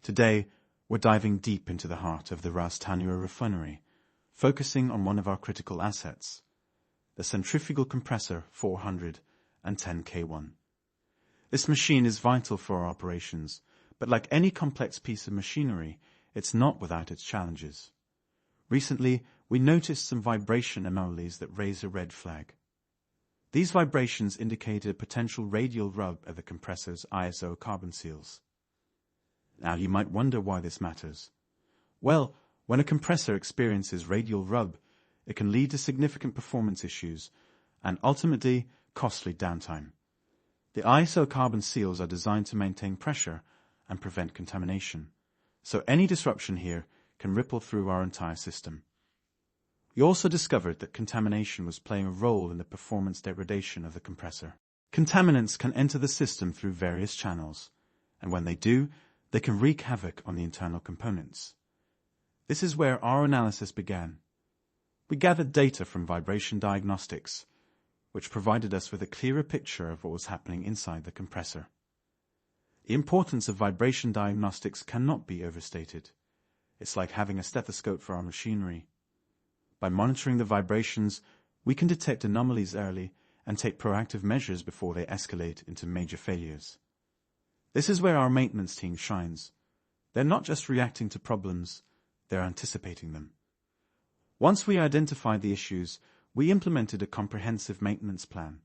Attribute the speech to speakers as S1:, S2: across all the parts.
S1: Today, we're diving deep into the heart of the Ras Tanura Refinery, focusing on one of our critical assets, the Centrifugal Compressor 410K1. This machine is vital for our operations, but like any complex piece of machinery, it's not without its challenges. Recently, we noticed some vibration anomalies that raise a red flag. These vibrations indicated a potential radial rub at the compressor's ISO carbon seals. Now you might wonder why this matters. Well, when a compressor experiences radial rub, it can lead to significant performance issues and ultimately costly downtime. The ISO carbon seals are designed to maintain pressure and prevent contamination, so any disruption here can ripple through our entire system. We also discovered that contamination was playing a role in the performance degradation of the compressor. Contaminants can enter the system through various channels, and when they do, they can wreak havoc on the internal components. This is where our analysis began. We gathered data from vibration diagnostics, which provided us with a clearer picture of what was happening inside the compressor. The importance of vibration diagnostics cannot be overstated. It's like having a stethoscope for our machinery. By monitoring the vibrations, we can detect anomalies early and take proactive measures before they escalate into major failures. This is where our maintenance team shines. They're not just reacting to problems, they're anticipating them. Once we identified the issues, we implemented a comprehensive maintenance plan.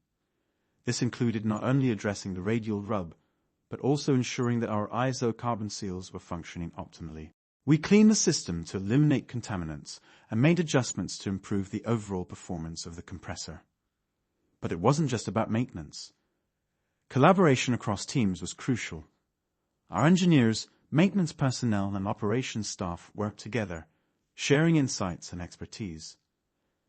S1: This included not only addressing the radial rub, but also ensuring that our ISO carbon seals were functioning optimally. We cleaned the system to eliminate contaminants and made adjustments to improve the overall performance of the compressor. But it wasn't just about maintenance. Collaboration across teams was crucial. Our engineers, maintenance personnel, and operations staff worked together, sharing insights and expertise.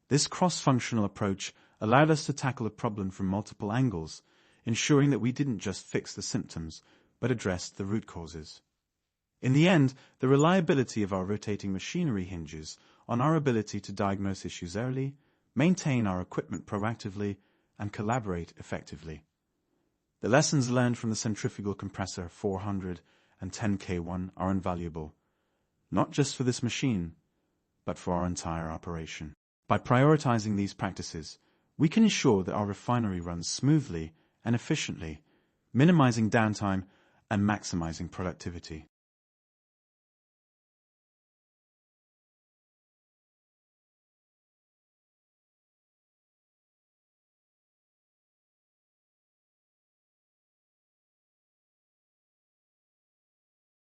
S1: This cross-functional approach allowed us to tackle a problem from multiple angles, ensuring that we didn't just fix the symptoms, but addressed the root causes. In the end, the reliability of our rotating machinery hinges on our ability to diagnose issues early, maintain our equipment proactively, and collaborate effectively. The lessons learned from the Centrifugal Compressor 410K1 are invaluable, not just for this machine, but for our entire operation. By prioritizing these practices, we can ensure that our refinery runs smoothly and efficiently, minimizing downtime and maximizing productivity.